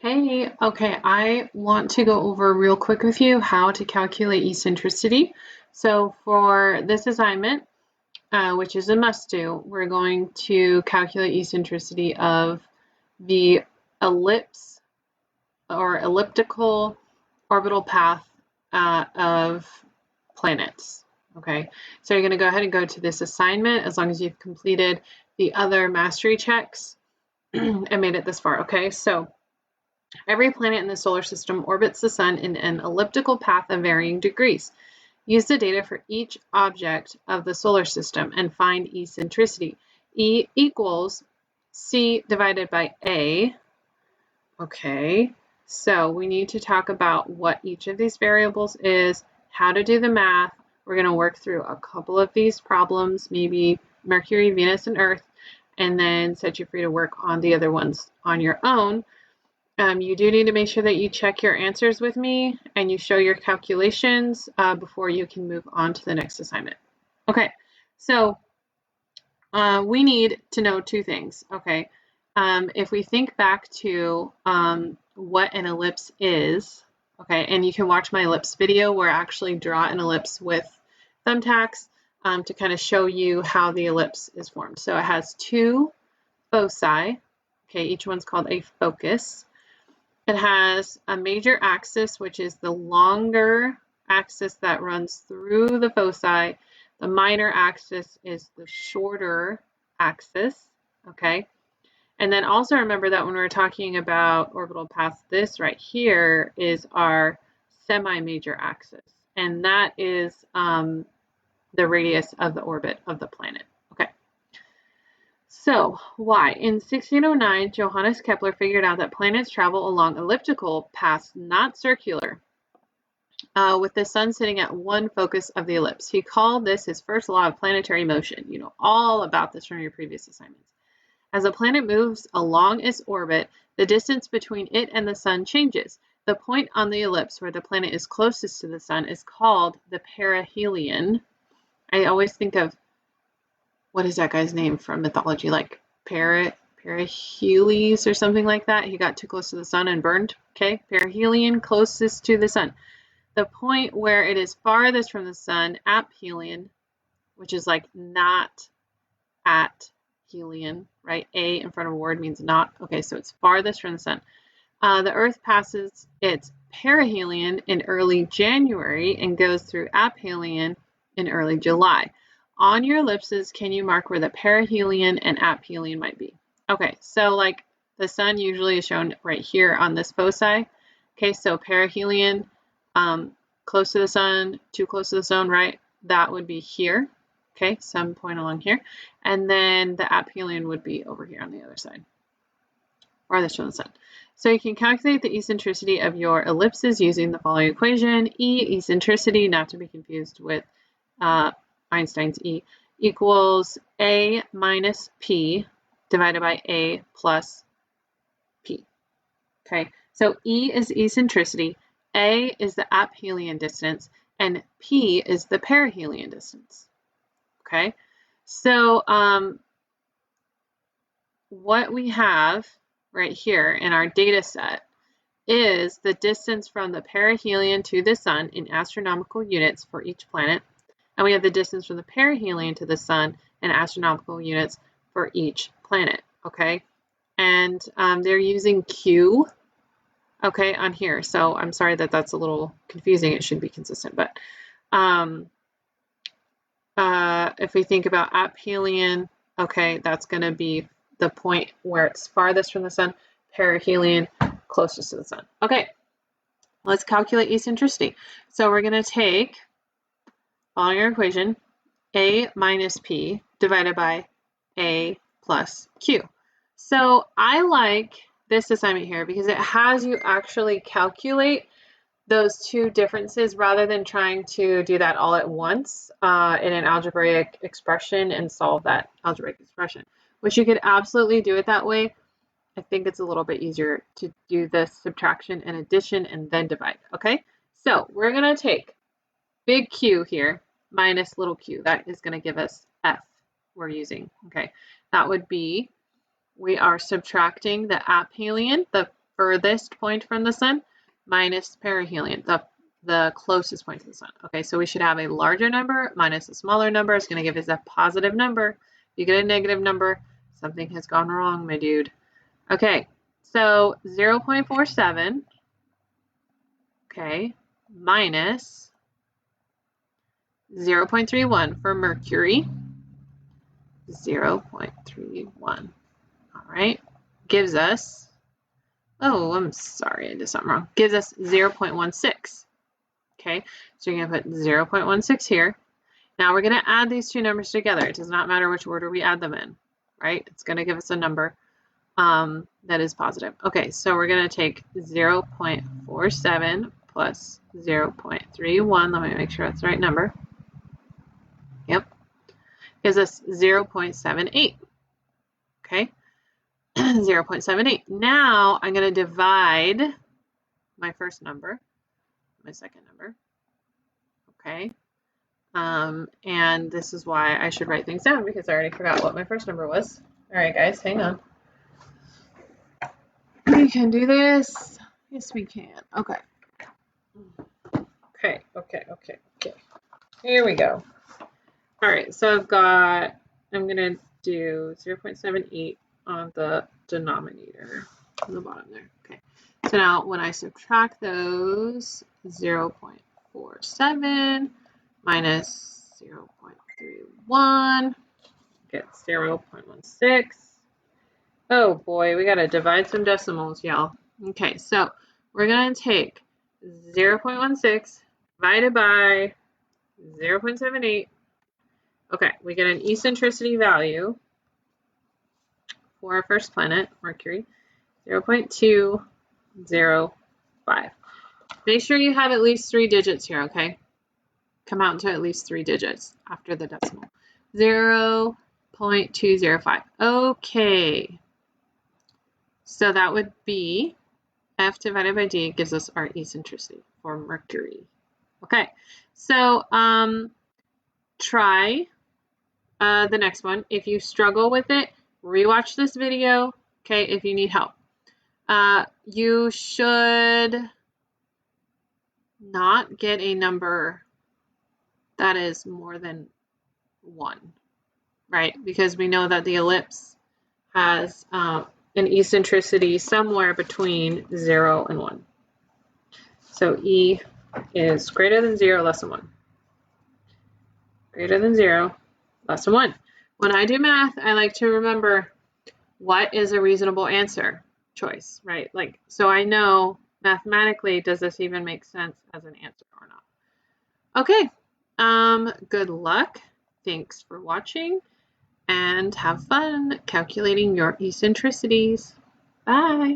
Hey, okay, I want to go over real quick with you how to calculate eccentricity. So for this assignment, which is a must-do, we're going to calculate eccentricity of the ellipse or elliptical orbital path of planets. Okay, so you're going to go ahead and go to this assignment as long as you've completed the other mastery checks and made it this far. Okay, so every planet in the solar system orbits the sun in an elliptical path of varying degrees. Use the data for each object of the solar system and find eccentricity. E equals C divided by A. Okay, so we need to talk about what each of these variables is, how to do the math. We're going to work through a couple of these problems, maybe Mercury, Venus, and Earth, and then set you free to work on the other ones on your own. You do need to make sure that you check your answers with me and you show your calculations before you can move on to the next assignment. Okay, so we need to know two things, okay? If we think back to what an ellipse is, okay, and you can watch my ellipse video where I actually draw an ellipse with thumbtacks to kind of show you how the ellipse is formed. So it has two foci, okay, each one's called a focus. It has a major axis, which is the longer axis that runs through the foci. The minor axis is the shorter axis, okay? And then also remember that when we're talking about orbital paths, this right here is our semi-major axis, and that is the radius of the orbit of the planet. Okay. So, why? In 1609, Johannes Kepler figured out that planets travel along elliptical paths, not circular, with the sun sitting at one focus of the ellipse. He called this his first law of planetary motion. You know all about this from your previous assignments. As a planet moves along its orbit, the distance between it and the sun changes. The point on the ellipse where the planet is closest to the sun is called the perihelion. I always think of, what is that guy's name from mythology? Like Perihelios or something like that. He got too close to the sun and burned. Okay, perihelion, closest to the sun. The point where it is farthest from the sun, aphelion, which is like not at helion, right? A in front of a word means not. Okay, so it's farthest from the sun. The Earth passes its perihelion in early January and goes through aphelion in early July. On your ellipses, can you mark where the perihelion and aphelion might be? Okay, so like the sun usually is shown right here on this foci. Okay, so perihelion, close to the sun, too close to the sun, right? That would be here. Okay, some point along here. And then the aphelion would be over here on the other side, farthest from the sun. So you can calculate the eccentricity of your ellipses using the following equation. E, eccentricity, not to be confused with Einstein's E, equals A minus P divided by A plus P. Okay, so E is eccentricity, A is the aphelion distance, and P is the perihelion distance. Okay, so what we have right here in our data set is the distance from the perihelion to the sun in astronomical units for each planet. And we have the distance from the perihelion to the sun in astronomical units for each planet, okay? And they're using Q, okay, on here. So I'm sorry that that's a little confusing. It should be consistent. But if we think about aphelion, okay, that's going to be the point where it's farthest from the sun, perihelion, closest to the sun. Okay, let's calculate eccentricity. So we're going to take, following our equation, A minus P divided by A plus Q. So I like this assignment here because it has you actually calculate those two differences rather than trying to do that all at once in an algebraic expression and solve that algebraic expression, which you could absolutely do it that way. I think it's a little bit easier to do the subtraction and addition and then divide, okay? So we're going to take big Q here minus little q. That is going to give us F we're using, okay? That would be, we are subtracting the aphelion, the furthest point from the sun minus perihelion, the closest point to the sun. Okay, so we should have a larger number minus a smaller number. It's going to give us a positive number. If you get a negative number, something has gone wrong, my dude. Okay, so 0.47, okay, minus 0.31 for Mercury, 0.31. All right, gives us, oh, I'm sorry, I did something wrong. Gives us 0.16. Okay, so you're going to put 0.16 here. Now we're going to add these two numbers together. It does not matter which order we add them in, right? It's going to give us a number that is positive. Okay, so we're going to take 0.47 plus 0.31. Let me make sure that's the right number. Yep. Gives us 0.78. Okay, 0.78. Now I'm going to divide my first number, my second number. Okay. And this is why I should write things down, because I already forgot what my first number was. All right, guys, hang on. We can do this. Yes, we can. Okay. Okay. Here we go. All right, so I'm going to do 0.78 on the denominator on the bottom there. Okay. So now when I subtract those, 0.47 minus 0.31 gets 0.16. Oh boy, we got to divide some decimals, y'all. Okay, so we're going to take 0.16 divided by 0.78. Okay, we get an eccentricity value for our first planet, Mercury, 0.205. Make sure you have at least 3 digits here, okay? Come out to at least 3 digits after the decimal. 0.205. Okay. So that would be F divided by D gives us our eccentricity for Mercury. Okay. So try the next one. If you struggle with it, rewatch this video, okay, if you need help. You should not get a number that is more than 1, right? Because we know that the ellipse has an eccentricity somewhere between 0 and 1. So E is greater than 0, less than 1. Greater than 0, less than 1. When I do math, I like to remember what is a reasonable answer choice, right? Like, so I know mathematically, does this even make sense as an answer or not? Okay, good luck. Thanks for watching, and have fun calculating your eccentricities. Bye.